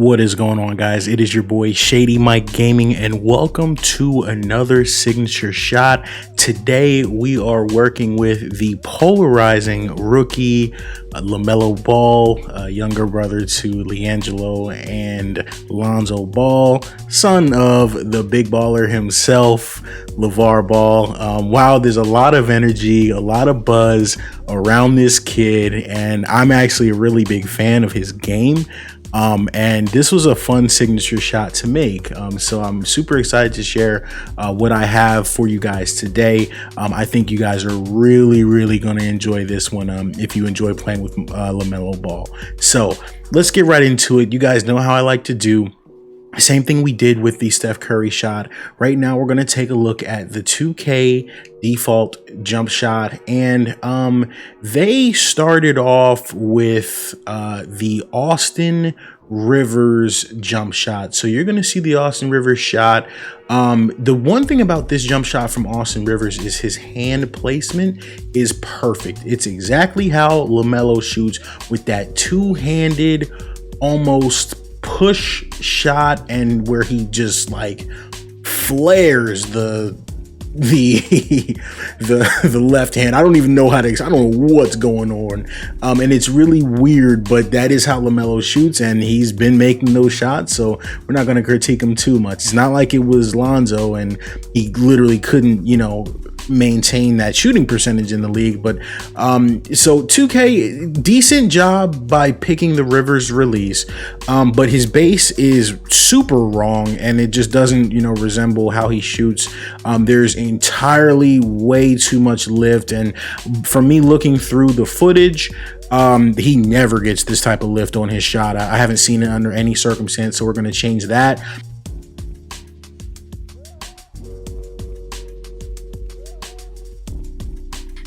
What is going on, guys? It is your boy ShadyMikeGaming, and welcome to another signature shot. Today we are working with the polarizing rookie Lamelo Ball, younger brother to LiAngelo and Lonzo Ball, son of the big baller himself, LeVar Ball. Wow, there's a lot of energy, a lot of buzz around this kid, and I'm actually a really big fan of his game. And this was a fun signature shot to make. So I'm super excited to share what I have for you guys today. I think you guys are really going to enjoy this one if you enjoy playing with LaMelo Ball. So let's get right into it. You guys know how I like to do. Same thing we did with the Steph Curry shot. Right now, we're going to take a look at the 2K default jump shot. And they started off with the Austin Rivers jump shot. So you're going to see the Austin Rivers shot. The one thing about this jump shot from Austin Rivers is his hand placement is perfect. It's exactly how LaMelo shoots, with that two-handed, almost push shot, and where he just like flares the left hand. I don't even know how to, I don't know what's going on. And it's really weird, but that is how LaMelo shoots, and he's been making those shots, so we're not going to critique him too much. It's not like it was Lonzo and he literally couldn't, you know, maintain that shooting percentage in the league. But so 2K, decent job by picking the Rivers release, but his base is super wrong, and it just doesn't, you know, resemble how he shoots. There's entirely way too much lift, and for me, looking through the footage, he never gets this type of lift on his shot. I haven't seen it under any circumstance, so we're going to change that.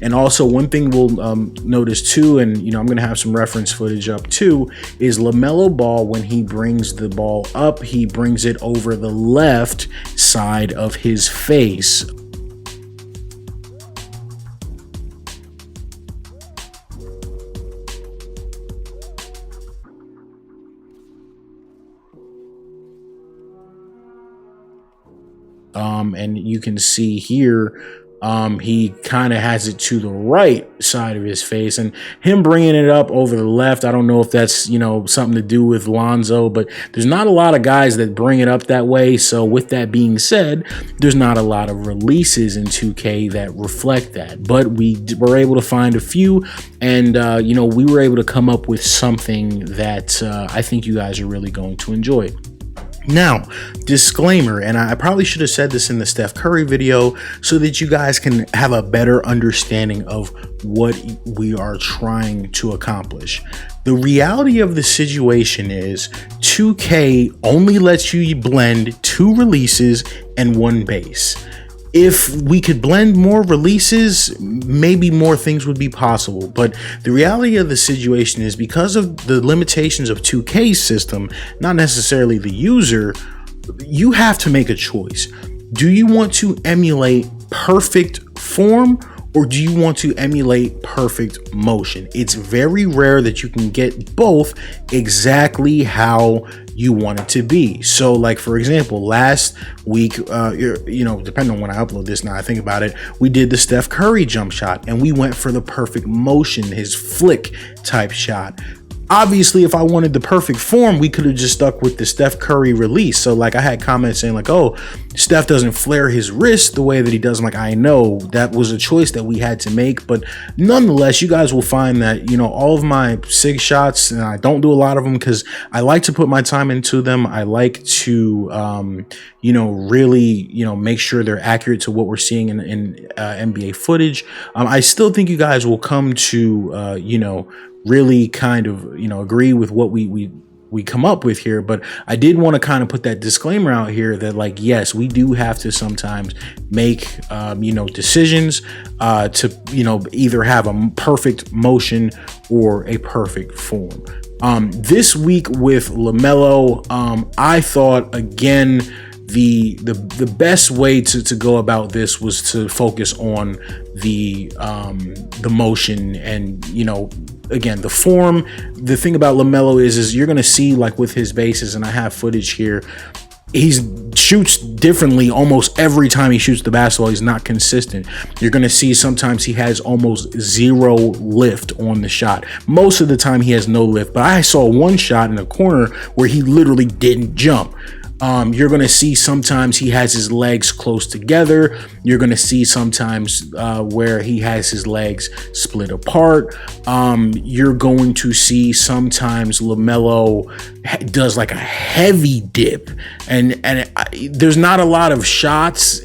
And also, one thing we'll notice too, and you know, I'm going to have some reference footage up too, is LaMelo Ball, when he brings the ball up, he brings it over the left side of his face. And you can see here, he kind of has it to the right side of his face, and him bringing it up over the left, I don't know if that's, you know, something to do with Lonzo, but there's not a lot of guys that bring it up that way. So with that being said, there's not a lot of releases in 2K that reflect that, but we were able to find a few, and you know, we were able to come up with something that I think you guys are really going to enjoy. Now, disclaimer, and I probably should have said this in the Steph Curry video so that you guys can have a better understanding of what we are trying to accomplish. The reality of the situation is 2K only lets you blend 2 releases and 1 base. If we could blend more releases, maybe more things would be possible. But the reality of the situation is, because of the limitations of 2K's system, not necessarily the user, you have to make a choice. Do you want to emulate perfect form, or do you want to emulate perfect motion? It's very rare that you can get both exactly how you want it to be. So like, for example, last week, you know, depending on when I upload this, now I think about it, we did the Steph Curry jump shot, and we went for the perfect motion, his flick type shot. Obviously, if I wanted the perfect form, we could have just stuck with the Steph Curry release. So like, I had comments saying like, oh, Steph doesn't flare his wrist the way that he does. I'm like, I know that was a choice that we had to make, but nonetheless, you guys will find that, you know, all of my sig shots, and I don't do a lot of them because I like to put my time into them. I like to, you know, really, you know, make sure they're accurate to what we're seeing in NBA footage. I still think you guys will come to, you know, really kind of, you know, agree with what we come up with here. But I did want to kind of put that disclaimer out here that, like, yes, we do have to sometimes make you know, decisions to, you know, either have a perfect motion or a perfect form. This week with LaMelo, I thought again the best way to go about this was to focus on the motion and, you know, again, the form. The thing about LaMelo is you're going to see, like with his bases, and I have footage here, he shoots differently almost every time he shoots the basketball. He's not consistent. You're going to see sometimes he has almost zero lift on the shot. Most of the time he has no lift, but I saw one shot in the corner where he literally didn't jump. You're going to see sometimes he has his legs close together. You're going to see sometimes where he has his legs split apart. You're going to see sometimes LaMelo does like a heavy dip, and there's not a lot of shots.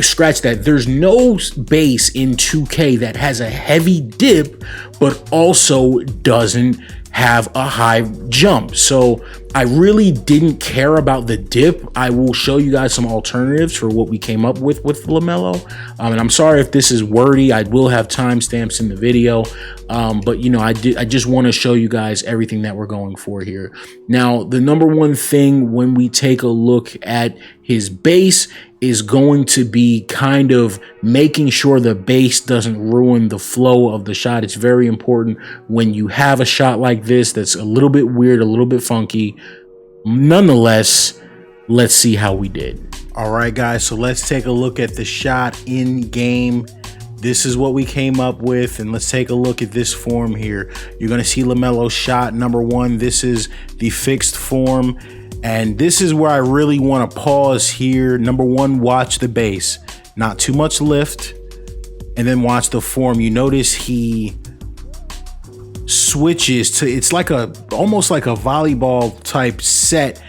Scratch that. There's no base in 2K that has a heavy dip, but also doesn't have a high jump. So I really didn't care about the dip. I will show you guys some alternatives for what we came up with LaMelo. And I'm sorry if this is wordy. I will have timestamps in the video. But you know, I just want to show you guys everything that we're going for here. Now, the number one thing when we take a look at his base is going to be kind of making sure the base doesn't ruin the flow of the shot. It's very important when you have a shot like this that's a little bit weird, a little bit funky. Nonetheless, let's see how we did. All right, guys, so let's take a look at the shot in game. This is what we came up with, and let's take a look at this form here. You're going to see LaMelo's shot number one. This is the fixed form, and this is where I really want to pause here. Number one, watch the base, not too much lift, and then watch the form. You notice he switches to, it's like almost like a volleyball type set,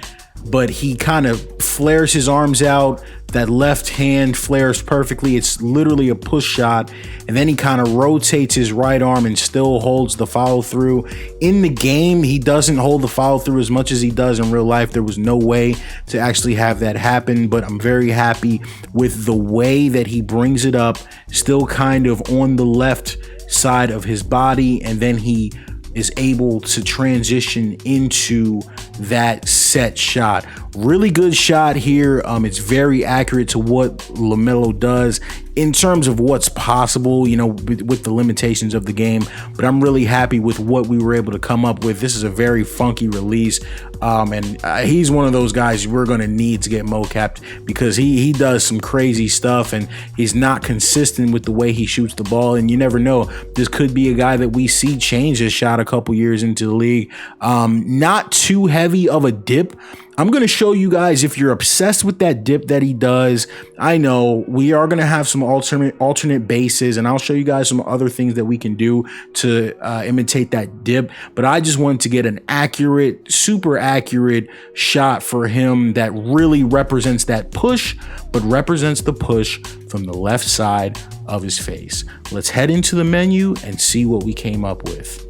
but he kind of flares his arms out. That left hand flares perfectly. It's literally a push shot. And then he kind of rotates his right arm and still holds the follow through. In the game, he doesn't hold the follow through as much as he does in real life. There was no way to actually have that happen, but I'm very happy with the way that he brings it up, still kind of on the left side of his body, and then he is able to transition into that set shot. Really good shot here. It's very accurate to what LaMelo does in terms of what's possible, you know, with the limitations of the game. But I'm really happy with what we were able to come up with. This is a very funky release. And he's one of those guys we're going to need to get mocapped, because he does some crazy stuff and he's not consistent with the way he shoots the ball. And you never know, this could be a guy that we see change his shot a couple years into the league. Not too heavy of a dip. I'm going to show you guys, if you're obsessed with that dip that he does. I know we are going to have some alternate bases, and I'll show you guys some other things that we can do to imitate that dip. But I just wanted to get an accurate, super accurate shot for him that really represents that push, but represents the push from the left side of his face. Let's head into the menu and see what we came up with.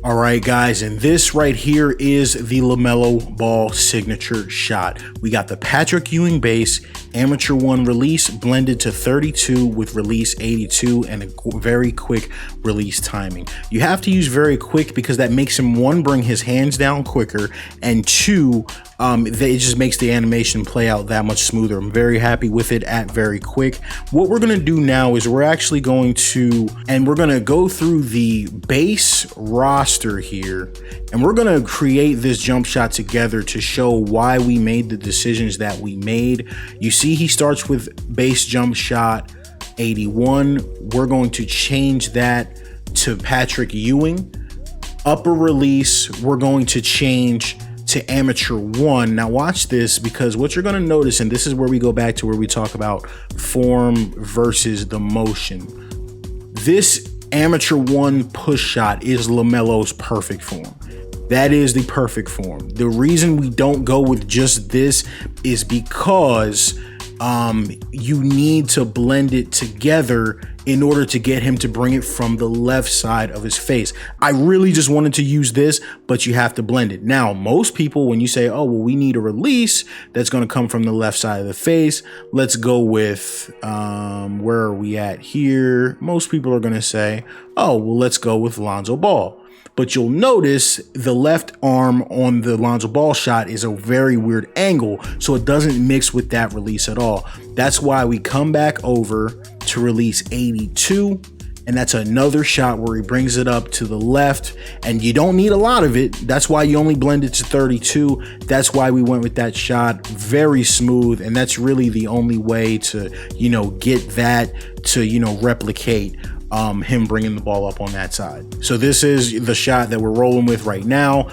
All right, guys, and this right here is the LaMelo Ball signature shot. We got the Patrick Ewing base, amateur 1 release blended to 32 with release 82, and a very quick release timing. You have to use very quick because that makes him, 1, bring his hands down quicker, and 2, it just makes the animation play out that much smoother. I'm very happy with it at very quick. What we're going to do now is we're actually going to, we're going to go through the base roster here, and we're going to create this jump shot together to show why we made the decisions that we made. You see he starts with base jump shot 81. We're going to change that to Patrick Ewing. Upper release, we're going to change to amateur 1. Now watch this, because what you're going to notice, and this is where we go back to where we talk about form versus the motion. This amateur 1 push shot is LaMelo's perfect form. That is the perfect form. The reason we don't go with just this is because you need to blend it together in order to get him to bring it from the left side of his face. I really just wanted to use this, but you have to blend it. Now, most people, when you say, oh, well, we need a release that's going to come from the left side of the face, let's go with, where are we at here? Most people are going to say, oh, well, let's go with Lonzo Ball. but you'll notice the left arm on the Lonzo Ball shot is a very weird angle, so it doesn't mix with that release at all. That's why we come back over to release 82, and that's another shot where he brings it up to the left, and you don't need a lot of it. That's why you only blend it to 32. That's why we went with that shot. Very smooth, and that's really the only way to, you know, get that to, you know, replicate him bringing the ball up on that side. So this is the shot that we're rolling with right now.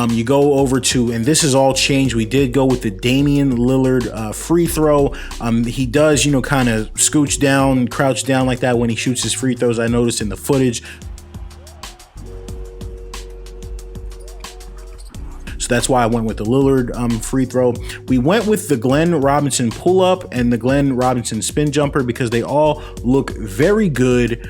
You go over to, and this is all changed. We did go with the Damian Lillard free throw. He does, you know, kind of scooch down, crouch down like that when he shoots his free throws. I noticed in the footage. That's why I went with the Lillard free throw. We went with the Glenn Robinson pull up and the Glenn Robinson spin jumper because they all look very good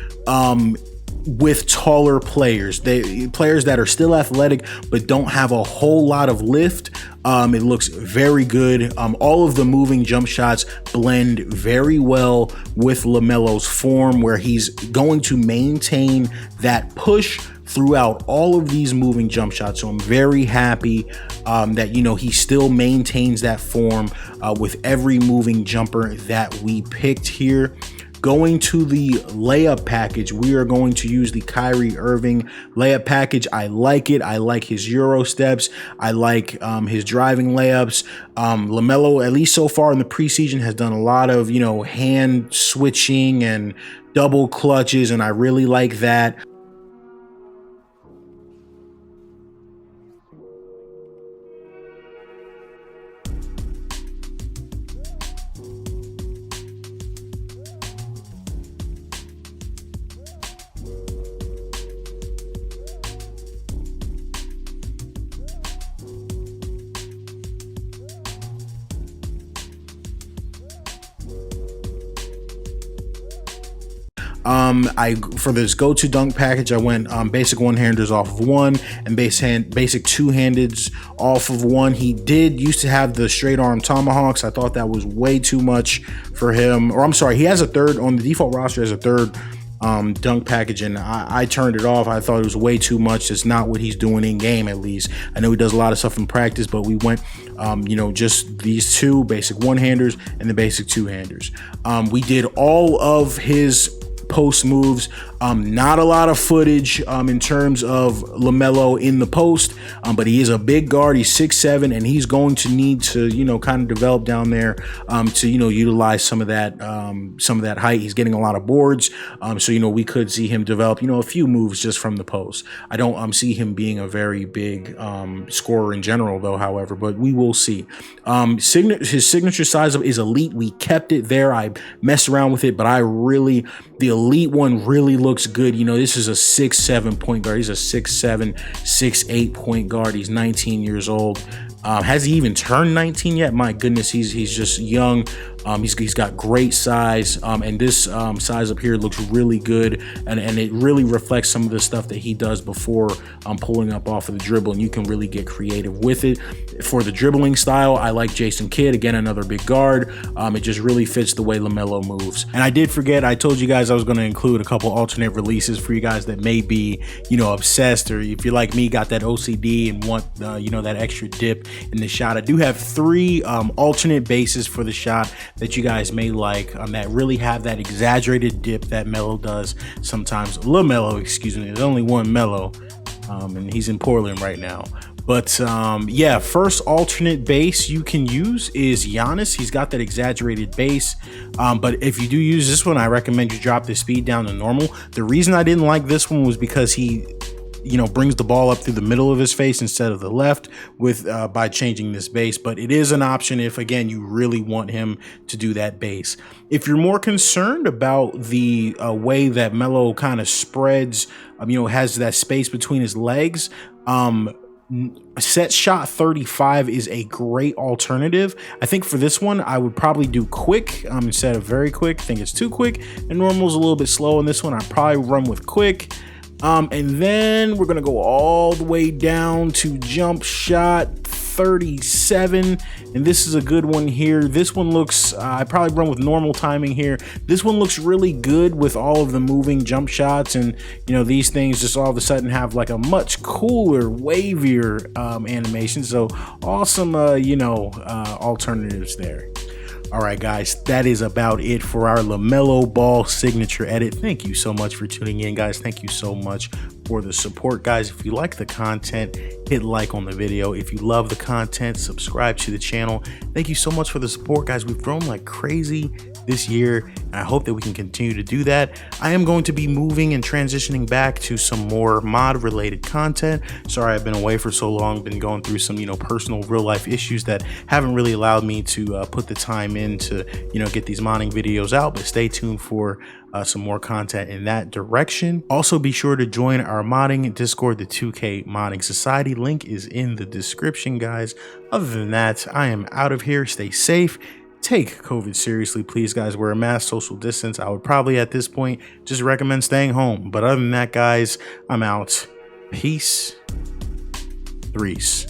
with taller players. Players that are still athletic but don't have a whole lot of lift. It looks very good. All of the moving jump shots blend very well with LaMelo's form, where he's going to maintain that push throughout all of these moving jump shots. So I'm very happy that, you know, he still maintains that form with every moving jumper that we picked here. Going to the layup package, we are going to use the Kyrie Irving layup package. I like it. I like his Euro steps. I like his driving layups. LaMelo, at least so far in the preseason, has done a lot of, you know, hand switching and double clutches, and I really like that. For this go-to dunk package, I went basic one-handers off of one and basic two-handeds off of one. He did used to have the straight arm tomahawks. I thought that was way too much for him. Or I'm sorry, he has a third on the default roster, as a third dunk package, and I turned it off. I thought it was way too much. It's not what he's doing in game, at least. I know he does a lot of stuff in practice, but we went you know, just these two basic one-handers and the basic two-handers. We did all of his post moves. Not a lot of footage in terms of LaMelo in the post, but he is a big guard. He's 6'7", and he's going to need to, you know, kind of develop down there to, you know, utilize some of that height. He's getting a lot of boards, so, you know, we could see him develop, you know, a few moves just from the post. I don't see him being a very big scorer in general, though, however, but we will see. His signature size up is elite. We kept it there. I messed around with it, but the elite one really looks good. You know, this is a 6'7" point guard. He's a 6'7", 6'8" point guard. He's 19 years old. Has he even turned 19 yet? My goodness, he's just young. He's got great size, and this size up here looks really good, and it really reflects some of the stuff that he does before pulling up off of the dribble, and you can really get creative with it. For the dribbling style, I like Jason Kidd, again, another big guard. It just really fits the way LaMelo moves. And I did forget, I told you guys I was going to include a couple alternate releases for you guys that may be, you know, obsessed, or if you're like me, got that OCD and want, you know, that extra dip in the shot. I do have 3 alternate bases for the shot that you guys may like, that really have that exaggerated dip that Melo does sometimes. LaMelo, excuse me. There's only one Melo, and he's in Portland right now. But yeah, first alternate base you can use is Giannis. He's got that exaggerated base, but if you do use this one, I recommend you drop the speed down to normal. The reason I didn't like this one was because he, you know, brings the ball up through the middle of his face instead of the left with by changing this base. But it is an option if, again, you really want him to do that base. If you're more concerned about the way that Melo kind of spreads, you know, has that space between his legs, set shot 35 is a great alternative. I think for this one, I would probably do quick instead of very quick. I think it's too quick, and normal's a little bit slow in this one. I'd probably run with quick. And then we're gonna go all the way down to jump shot 37, and this is a good one here. This one looks, I probably run with normal timing here. This one looks really good with all of the moving jump shots, and you know, these things just all of a sudden have like a much cooler, wavier animation. So awesome, you know, alternatives there. All right, guys, that is about it for our LaMelo Ball signature edit. Thank you so much for tuning in, guys. Thank you so much for the support, guys. If you like the content, hit like on the video. If you love the content, subscribe to the channel. Thank you so much for the support, guys. We've grown like crazy this year, and I hope that we can continue to do that. I am going to be moving and transitioning back to some more mod related content. Sorry I've been away for so long, been going through some, you know, personal real life issues that haven't really allowed me to put the time in to, you know, get these modding videos out, but stay tuned for some more content in that direction. Also, be sure to join our modding Discord, the 2K Modding Society. Link is in the description, guys. Other than that, I am out of here. Stay safe. Take COVID seriously, please, guys. Wear a mask, social distance. I would probably at this point just recommend staying home. But other than that, guys, I'm out. Peace. Threes.